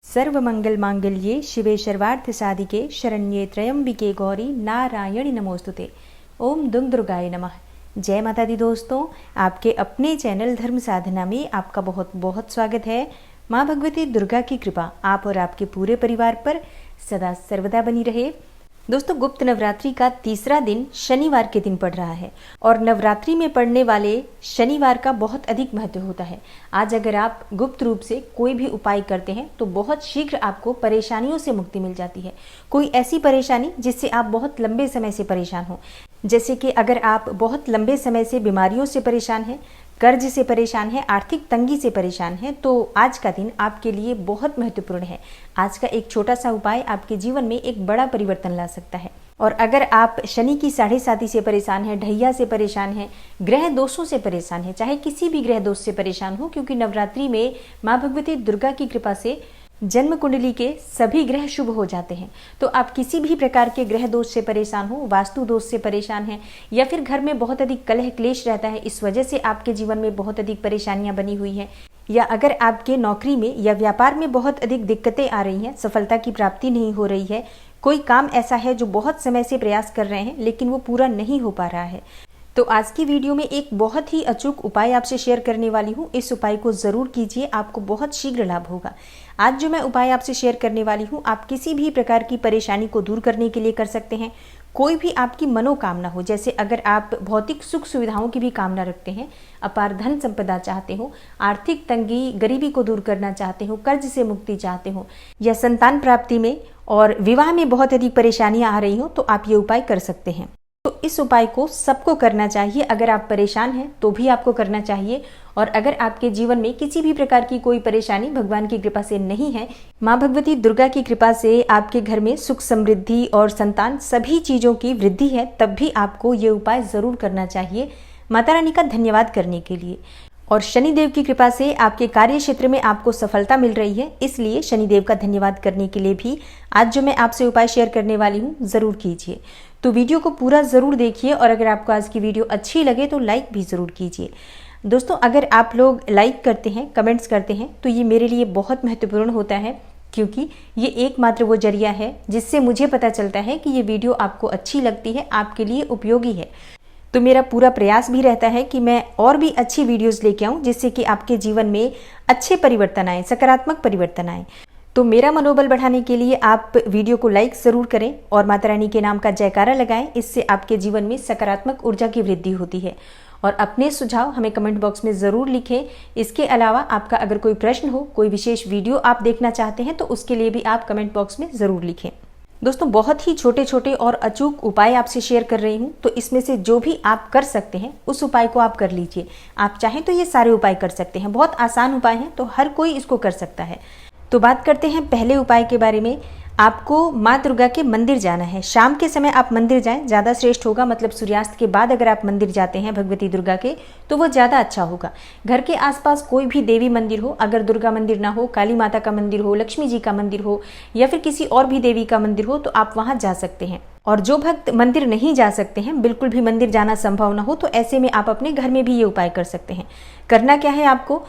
सर्वमंगल मांगल्ये शिवे सर्वार्थ साधिके शरण्ये त्र्यंबिके गौरी नारायणी नमोस्तुते। ओम दुम दुर्गाय नमः। जय माता दी दोस्तों, आपके अपने चैनल धर्म साधना में आपका बहुत बहुत स्वागत है। माँ भगवती दुर्गा की कृपा आप और आपके पूरे परिवार पर सदा सर्वदा बनी रहे। दोस्तों, गुप्त नवरात्रि का तीसरा दिन शनिवार के दिन पड़ रहा है और नवरात्रि में पड़ने वाले शनिवार का बहुत अधिक महत्व होता है। आज अगर आप गुप्त रूप से कोई भी उपाय करते हैं तो बहुत शीघ्र आपको परेशानियों से मुक्ति मिल जाती है। कोई ऐसी परेशानी जिससे आप बहुत लंबे समय से परेशान हो, जैसे कि अगर आप बहुत लंबे समय से बीमारियों से परेशान हैं, कर्ज से परेशान है, आर्थिक तंगी से परेशान है, तो आज का दिन आपके लिए बहुत महत्वपूर्ण है। आज का एक छोटा सा उपाय आपके जीवन में एक बड़ा परिवर्तन ला सकता है। और अगर आप शनि की 7.5 से परेशान हैं, ढैया से परेशान हैं, ग्रह दोषों से परेशान हैं, चाहे किसी भी ग्रह दोष से परेशान हो, क्योंकि नवरात्रि में माँ भगवती दुर्गा की कृपा से जन्म कुंडली के सभी ग्रह शुभ हो जाते हैं। तो आप किसी भी प्रकार के ग्रह दोष से परेशान हो, वास्तु दोष से परेशान हैं, या फिर घर में बहुत अधिक कलह क्लेश रहता है, इस वजह से आपके जीवन में बहुत अधिक परेशानियां बनी हुई हैं, या अगर आपके नौकरी में या व्यापार में बहुत अधिक दिक्कतें आ रही हैं, सफलता की प्राप्ति नहीं हो रही है, कोई काम ऐसा है जो बहुत समय से प्रयास कर रहे हैं लेकिन वो पूरा नहीं हो पा रहा है, तो आज की वीडियो में एक बहुत ही अचूक उपाय आपसे शेयर करने वाली हूँ। इस उपाय को जरूर कीजिए, आपको बहुत शीघ्र लाभ होगा। आज जो मैं उपाय आपसे शेयर करने वाली हूँ, आप किसी भी प्रकार की परेशानी को दूर करने के लिए कर सकते हैं। कोई भी आपकी मनोकामना हो, जैसे अगर आप भौतिक सुख सुविधाओं की भी कामना रखते हैं, अपार धन संपदा चाहते हो, आर्थिक तंगी गरीबी को दूर करना चाहते हो, कर्ज से मुक्ति चाहते हो, या संतान प्राप्ति में और विवाह में बहुत अधिक परेशानियां आ रही हो, तो आप ये उपाय कर सकते हैं। तो इस उपाय को सबको करना चाहिए। अगर आप परेशान हैं तो भी आपको करना चाहिए, और अगर आपके जीवन में किसी भी प्रकार की कोई परेशानी भगवान की कृपा से नहीं है, माँ भगवती दुर्गा की कृपा से आपके घर में सुख समृद्धि और संतान सभी चीजों की वृद्धि है, तब भी आपको ये उपाय जरूर करना चाहिए माता रानी का धन्यवाद करने के लिए। और शनिदेव की कृपा से आपके कार्य क्षेत्र में आपको सफलता मिल रही है, इसलिए शनिदेव का धन्यवाद करने के लिए भी आज जो मैं आपसे उपाय शेयर करने वाली हूँ जरूर कीजिए। तो वीडियो को पूरा जरूर देखिए, और अगर आपको आज की वीडियो अच्छी लगे तो लाइक भी जरूर कीजिए। दोस्तों, अगर आप लोग लाइक करते हैं, कमेंट्स करते हैं, तो ये मेरे लिए बहुत महत्वपूर्ण होता है, क्योंकि ये एकमात्र वो जरिया है जिससे मुझे पता चलता है कि ये वीडियो आपको अच्छी लगती है, आपके लिए उपयोगी है। तो मेरा पूरा प्रयास भी रहता है कि मैं और भी अच्छी वीडियोस लेके आऊं, जिससे कि आपके जीवन में अच्छे परिवर्तन आए, सकारात्मक परिवर्तन आए। तो मेरा मनोबल बढ़ाने के लिए आप वीडियो को लाइक जरूर करें और माता रानी के नाम का जयकारा लगाएं। इससे आपके जीवन में सकारात्मक ऊर्जा की वृद्धि होती है। और अपने सुझाव हमें कमेंट बॉक्स में ज़रूर लिखें। इसके अलावा आपका अगर कोई प्रश्न हो, कोई विशेष वीडियो आप देखना चाहते हैं, तो उसके लिए भी आप कमेंट बॉक्स में ज़रूर लिखें। दोस्तों, बहुत ही छोटे छोटे और अचूक उपाय आपसे शेयर कर रही हूँ, तो इसमें से जो भी आप कर सकते हैं उस उपाय को आप कर लीजिए। आप चाहें तो ये सारे उपाय कर सकते हैं, बहुत आसान उपाय हैं, तो हर कोई इसको कर सकता है। तो बात करते हैं पहले उपाय के बारे में। आपको माँ दुर्गा के मंदिर जाना है। शाम के समय आप मंदिर जाएं, ज़्यादा श्रेष्ठ होगा। मतलब सूर्यास्त के बाद अगर आप मंदिर जाते हैं भगवती दुर्गा के, तो वो ज़्यादा अच्छा होगा। घर के आसपास कोई भी देवी मंदिर हो, अगर दुर्गा मंदिर ना हो, काली माता का मंदिर हो, लक्ष्मी जी का मंदिर हो, या फिर किसी और भी देवी का मंदिर हो, तो आप वहाँ जा सकते हैं। और जो भक्त मंदिर नहीं जा सकते हैं, बिल्कुल भी मंदिर जाना संभव ना हो, तो ऐसे में आप अपने घर में भी ये उपाय कर सकते हैं। करना क्या है, आपको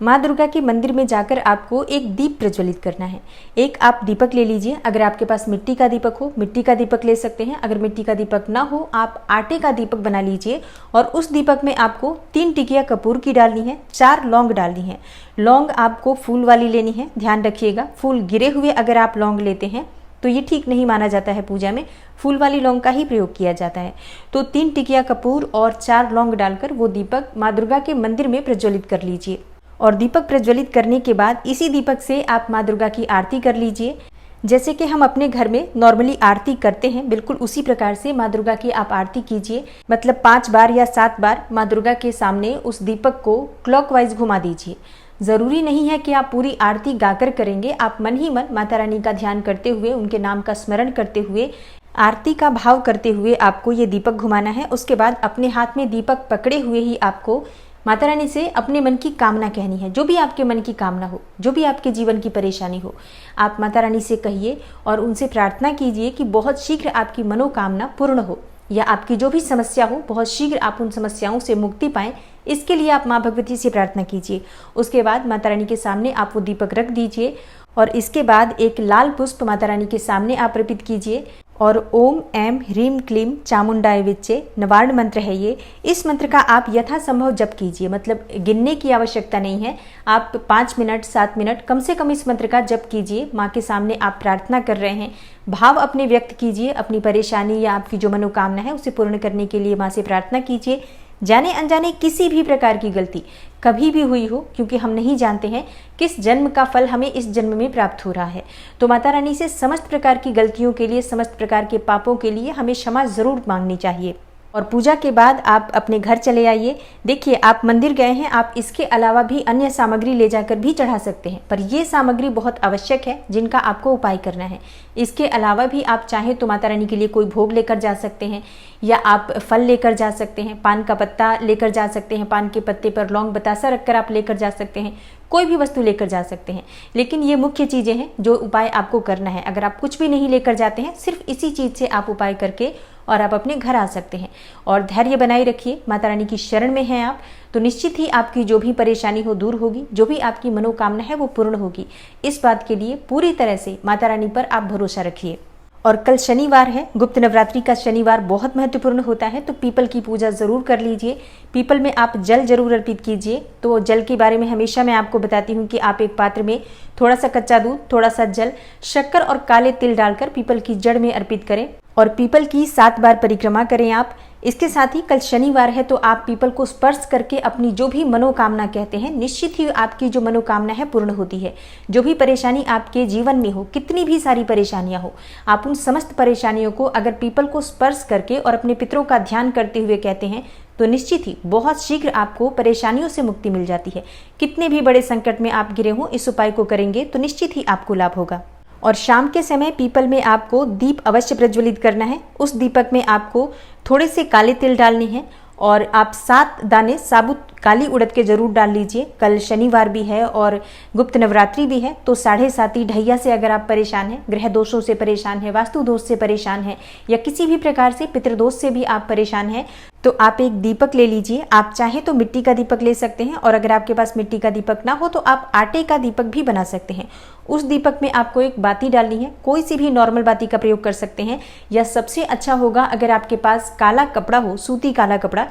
माँ दुर्गा के मंदिर में जाकर आपको एक दीप प्रज्वलित करना है। एक आप दीपक ले लीजिए। अगर आपके पास मिट्टी का दीपक हो, मिट्टी का दीपक ले सकते हैं। अगर मिट्टी का दीपक ना हो, आप आटे का दीपक बना लीजिए, और उस दीपक में आपको 3 टिकिया कपूर की डालनी है, 4 लौंग डालनी है। लौंग आपको फूल वाली लेनी है, ध्यान रखिएगा। फूल गिरे हुए अगर आप लौंग लेते हैं तो ये ठीक नहीं माना जाता है। पूजा में फूल वाली लौंग का ही प्रयोग किया जाता है। तो 3 टिकिया कपूर और 4 लौंग डालकर वो दीपक माँ दुर्गा के मंदिर में प्रज्वलित कर लीजिए। और दीपक प्रज्वलित करने के बाद इसी दीपक से आप माँ दुर्गा की आरती कर लीजिए। जैसे कि हम अपने घर में नॉर्मली आरती करते हैं, बिल्कुल उसी प्रकार से माँ दुर्गा की आप आरती कीजिए। मतलब 5 बार या 7 बार माँ दुर्गा के सामने उस दीपक को क्लॉकवाइज घुमा दीजिए। ज़रूरी नहीं है कि आप पूरी आरती गाकर करेंगे। आप मन ही मन माता रानी का ध्यान करते हुए, उनके नाम का स्मरण करते हुए, आरती का भाव करते हुए आपको ये दीपक घुमाना है। उसके बाद अपने हाथ में दीपक पकड़े हुए ही आपको माता रानी से अपने मन की कामना कहनी है। जो भी आपके मन की कामना हो, जो भी आपके जीवन की परेशानी हो, आप माता रानी से कहिए और उनसे प्रार्थना कीजिए कि बहुत शीघ्र आपकी मनोकामना पूर्ण हो, या आपकी जो भी समस्या हो बहुत शीघ्र आप उन समस्याओं से मुक्ति पाएं। इसके लिए आप माँ भगवती से प्रार्थना कीजिए। उसके बाद माता रानी के सामने आप वो दीपक रख दीजिए और इसके बाद एक लाल पुष्प माता रानी के सामने आप अर्पित कीजिए और ओम ऐं ह्रीं क्लीं चामुंडाय विच्चे नवार्ण मंत्र है ये। इस मंत्र का आप यथासंभव जप कीजिए, मतलब गिनने की आवश्यकता नहीं है। आप 5 मिनट 7 मिनट कम से कम इस मंत्र का जप कीजिए। माँ के सामने आप प्रार्थना कर रहे हैं, भाव अपने व्यक्त कीजिए, अपनी परेशानी या आपकी जो मनोकामना है उसे पूर्ण करने के लिए माँ से प्रार्थना कीजिए। जाने अनजाने किसी भी प्रकार की गलती कभी भी हुई हो, क्योंकि हम नहीं जानते हैं किस जन्म का फल हमें इस जन्म में प्राप्त हो रहा है, तो माता रानी से समस्त प्रकार की गलतियों के लिए, समस्त प्रकार के पापों के लिए हमें क्षमा जरूर मांगनी चाहिए। और पूजा के बाद आप अपने घर चले आइए। देखिए, आप मंदिर गए हैं, आप इसके अलावा भी अन्य सामग्री ले जाकर भी चढ़ा सकते हैं, पर ये सामग्री बहुत आवश्यक है जिनका आपको उपाय करना है। इसके अलावा भी आप चाहें तो माता रानी के लिए कोई भोग लेकर जा सकते हैं, या आप फल लेकर जा सकते हैं, पान का पत्ता लेकर जा सकते हैं, पान के पत्ते पर लौंग बतासा रखकर आप लेकर जा सकते हैं, कोई भी वस्तु लेकर जा सकते हैं। लेकिन ये मुख्य चीज़ें हैं जो उपाय आपको करना है। अगर आप कुछ भी नहीं लेकर जाते हैं, सिर्फ इसी चीज़ से आप उपाय करके और आप अपने घर आ सकते हैं। और धैर्य बनाए रखिए, माता रानी की शरण में हैं आप, तो निश्चित ही आपकी जो भी परेशानी हो दूर होगी, जो भी आपकी मनोकामना है वो पूर्ण होगी। इस बात के लिए पूरी तरह से माता रानी पर आप भरोसा रखिए। और कल शनिवार है, गुप्त नवरात्रि का शनिवार बहुत महत्वपूर्ण होता है, तो पीपल की पूजा जरूर कर लीजिए। पीपल में आप जल जरूर अर्पित कीजिए। तो जल के बारे में हमेशा मैं आपको बताती हूँ कि आप एक पात्र में थोड़ा सा कच्चा दूध, थोड़ा सा जल, शक्कर और काले तिल डालकर पीपल की जड़ में अर्पित करें और पीपल की 7 बार परिक्रमा करें आप। इसके साथ ही कल शनिवार है, तो आप पीपल को स्पर्श करके अपनी जो भी मनोकामना कहते हैं, निश्चित ही आपकी जो मनोकामना है पूर्ण होती है। जो भी परेशानी आपके जीवन में हो, कितनी भी सारी परेशानियां हो, आप उन समस्त परेशानियों को अगर पीपल को स्पर्श करके और अपने पितरों का ध्यान करते हुए कहते हैं, तो निश्चित ही बहुत शीघ्र आपको परेशानियों से मुक्ति मिल जाती है। कितने भी बड़े संकट में आप गिरे हों, इस उपाय को करेंगे तो निश्चित ही आपको लाभ होगा। और शाम के समय पीपल में आपको दीप अवश्य प्रज्वलित करना है। उस दीपक में आपको थोड़े से काले तिल डालने हैं और आप 7 दाने साबुत काली उड़द के जरूर डाल लीजिए। कल शनिवार भी है और गुप्त नवरात्रि भी है, तो 7.5 ढैया से अगर आप परेशान हैं, ग्रह दोषों से परेशान हैं, वास्तु दोष से परेशान हैं, या किसी भी प्रकार से पितृदोष से भी आप परेशान हैं, तो आप एक दीपक ले लीजिए। आप चाहे तो मिट्टी का दीपक ले सकते हैं, और अगर आपके पास मिट्टी का दीपक ना हो तो आप आटे का दीपक भी बना सकते हैं। उस दीपक में आपको एक बाती डालनी है, कोई सी भी नॉर्मल बाती का प्रयोग कर सकते हैं, या सबसे अच्छा होगा अगर आपके पास काला कपड़ा हो, सूती काला कपड़ा,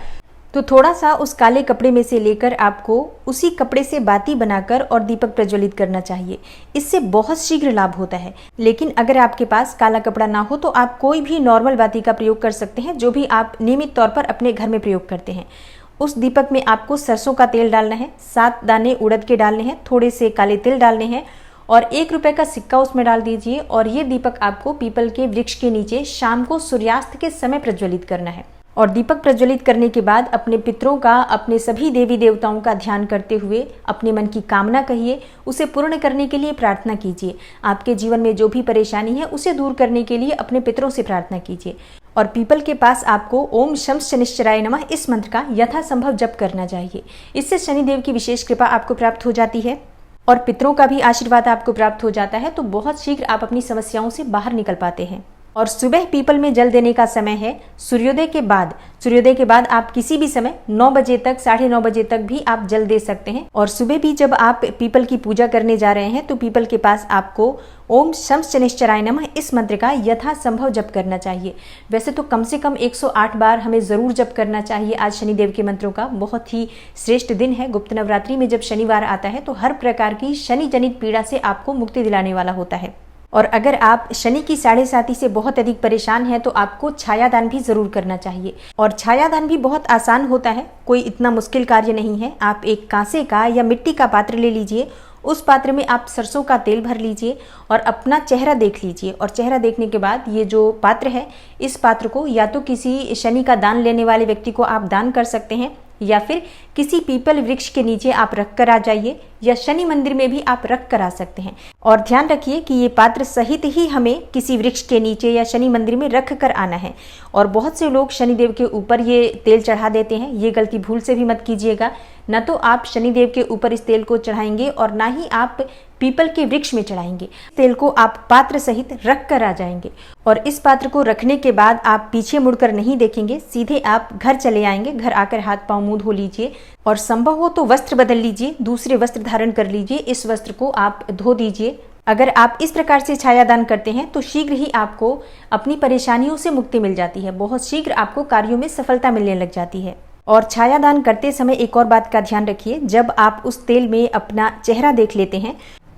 तो थोड़ा सा उस काले कपड़े में से लेकर आपको उसी कपड़े से बाती बनाकर और दीपक प्रज्वलित करना चाहिए। इससे बहुत शीघ्र लाभ होता है। लेकिन अगर आपके पास काला कपड़ा ना हो तो आप कोई भी नॉर्मल बाती का प्रयोग कर सकते हैं, जो भी आप नियमित तौर पर अपने घर में प्रयोग करते हैं। उस दीपक में आपको सरसों का तेल डालना है, 7 दाने उड़द के डालने हैं, थोड़े से काले तिल डालने हैं और 1 रुपए का सिक्का उसमें डाल दीजिए। और ये दीपक आपको पीपल के वृक्ष के नीचे शाम को सूर्यास्त के समय प्रज्वलित करना है। और दीपक प्रज्वलित करने के बाद अपने पितरों का, अपने सभी देवी देवताओं का ध्यान करते हुए अपने मन की कामना कहिए, उसे पूर्ण करने के लिए प्रार्थना कीजिए। आपके जीवन में जो भी परेशानी है उसे दूर करने के लिए अपने पितरों से प्रार्थना कीजिए। और पीपल के पास आपको ओम शं शनिश्चराय नमः इस मंत्र का यथासंभव जप करना चाहिए। इससे शनिदेव की विशेष कृपा आपको प्राप्त हो जाती है और पितरों का भी आशीर्वाद आपको प्राप्त हो जाता है, तो बहुत शीघ्र आप अपनी समस्याओं से बाहर निकल पाते हैं। और सुबह पीपल में जल देने का समय है सूर्योदय के बाद। सूर्योदय के बाद आप किसी भी समय 9 बजे तक, 9:30 बजे तक भी आप जल दे सकते हैं। और सुबह भी जब आप पीपल की पूजा करने जा रहे हैं तो पीपल के पास आपको ओम शं शनिश्चराय नमः इस मंत्र का यथासंभव जप करना चाहिए। वैसे तो कम से कम 108 बार हमें जरूर जप करना चाहिए आज शनिदेव के मंत्रों का। बहुत ही श्रेष्ठ दिन है। गुप्त नवरात्रि में जब शनिवार आता है तो हर प्रकार की शनि जनित पीड़ा से आपको मुक्ति दिलाने वाला होता है। और अगर आप शनि की 7.5 से बहुत अधिक परेशान हैं तो आपको छायादान भी जरूर करना चाहिए। और छायादान भी बहुत आसान होता है, कोई इतना मुश्किल कार्य नहीं है। आप एक कांसे का या मिट्टी का पात्र ले लीजिए, उस पात्र में आप सरसों का तेल भर लीजिए और अपना चेहरा देख लीजिए। और चेहरा देखने के बाद ये जो पात्र है, इस पात्र को या तो किसी शनि का दान लेने वाले व्यक्ति को आप दान कर सकते हैं, या फिर किसी पीपल वृक्ष के नीचे आप रख कर आ जाइए, या शनि मंदिर में भी आप रख कर आ सकते हैं। और ध्यान रखिए कि ये पात्र सहित ही हमें किसी वृक्ष के नीचे या शनि मंदिर में रख कर आना है। और बहुत से लोग शनिदेव के ऊपर ये तेल चढ़ा देते हैं, ये गलती भूल से भी मत कीजिएगा। न तो आप शनिदेव के ऊपर इस तेल को चढ़ाएंगे और ना ही आप पीपल के वृक्ष में चढ़ाएंगे। तेल को आप पात्र सहित रख कर आ जाएंगे। और इस पात्र को रखने के बाद आप पीछे मुड़कर नहीं देखेंगे, सीधे आप घर चले आएंगे। घर आकर हाथ पांव मुंह धो लीजिए और संभव हो तो वस्त्र बदल लीजिए, दूसरे वस्त्र धारण कर लीजिए। इस वस्त्र को आप धो दीजिए, अगर आप इस प्रकार से छाया दान करते हैं तो शीघ्र ही आपको अपनी परेशानियों से मुक्ति मिल जाती है, बहुत शीघ्र आपको कार्यों में सफलता मिलने लग जाती है। और छाया दान करते समय एक और बात का ध्यान रखिए, जब आप उस तेल में अपना चेहरा देख लेते हैं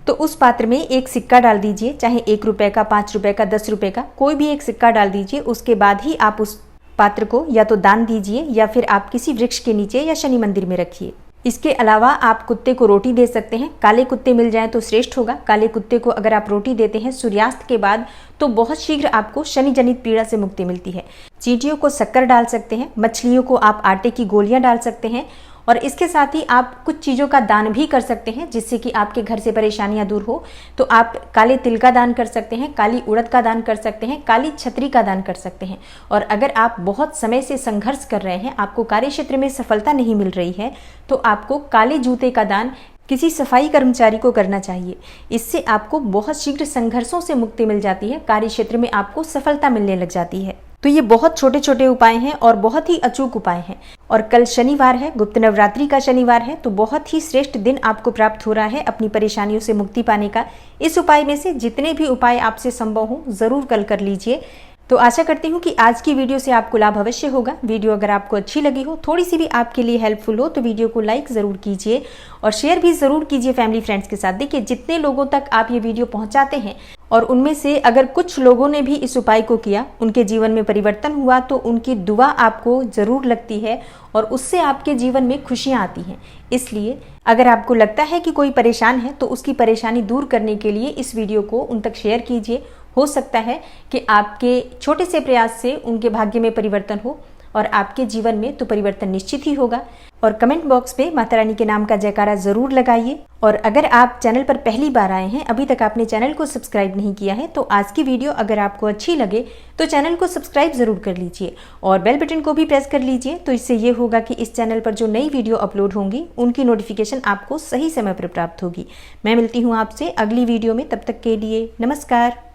तो उस पात्र में एक सिक्का डाल दीजिए, चाहे 1 रुपए का, 5 रुपए का, 10 रुपए का, कोई भी एक सिक्का डाल दीजिए। उसके बाद ही आप उस पात्र को या तो दान दीजिए या फिर आप किसी वृक्ष के नीचे या शनि मंदिर में रखिए। इसके अलावा आप कुत्ते को रोटी दे सकते हैं, काले कुत्ते मिल जाएं तो श्रेष्ठ होगा। काले कुत्ते को अगर आप रोटी देते हैं सूर्यास्त के बाद तो बहुत शीघ्र आपको शनि जनित पीड़ा से मुक्ति मिलती है। चींटियों को शक्कर डाल सकते हैं, मछलियों को आप आटे की गोलियां डाल सकते हैं और इसके साथ ही आप कुछ चीज़ों का दान भी कर सकते हैं जिससे कि आपके घर से परेशानियां दूर हो। तो आप काले तिल का दान कर सकते हैं, काली उड़द का दान कर सकते हैं, काली छतरी का दान कर सकते हैं। और अगर आप बहुत समय से संघर्ष कर रहे हैं, आपको कार्य क्षेत्र में सफलता नहीं मिल रही है, तो आपको काले जूते का दान किसी सफाई कर्मचारी को करना चाहिए। इससे आपको बहुत शीघ्र संघर्षों से मुक्ति मिल जाती है, कार्य क्षेत्र में आपको सफलता मिलने लग जाती है। तो ये बहुत छोटे छोटे उपाय हैं और बहुत ही अचूक उपाय हैं। और कल शनिवार है, गुप्त नवरात्रि का शनिवार है, तो बहुत ही श्रेष्ठ दिन आपको प्राप्त हो रहा है अपनी परेशानियों से मुक्ति पाने का। इस उपाय में से जितने भी उपाय आपसे संभव हो जरूर कल कर लीजिए। तो आशा करती हूँ कि आज की वीडियो से आपको लाभ अवश्य होगा। वीडियो अगर आपको अच्छी लगी हो, थोड़ी सी भी आपके लिए हेल्पफुल हो, तो वीडियो को लाइक ज़रूर कीजिए और शेयर भी ज़रूर कीजिए फैमिली फ्रेंड्स के साथ। देखिए जितने लोगों तक आप ये वीडियो पहुंचाते हैं और उनमें से अगर कुछ लोगों ने भी इस उपाय को किया, उनके जीवन में परिवर्तन हुआ, तो उनकी दुआ आपको ज़रूर लगती है और उससे आपके जीवन में खुशियाँ आती हैं। इसलिए अगर आपको लगता है कि कोई परेशान है तो उसकी परेशानी दूर करने के लिए इस वीडियो को उन तक शेयर कीजिए। हो सकता है कि आपके छोटे से प्रयास से उनके भाग्य में परिवर्तन हो और आपके जीवन में तो परिवर्तन निश्चित ही होगा। और कमेंट बॉक्स में माता रानी के नाम का जयकारा जरूर लगाइए। और अगर आप चैनल पर पहली बार आए हैं, अभी तक आपने चैनल को सब्सक्राइब नहीं किया है, तो आज की वीडियो अगर आपको अच्छी लगे तो चैनल को सब्सक्राइब जरूर कर लीजिए और बेल बटन को भी प्रेस कर लीजिए। तो इससे ये होगा कि इस चैनल पर जो नई वीडियो अपलोड होंगी उनकी नोटिफिकेशन आपको सही समय पर प्राप्त होगी। मैं मिलती हूँ आपसे अगली वीडियो में, तब तक के लिए नमस्कार।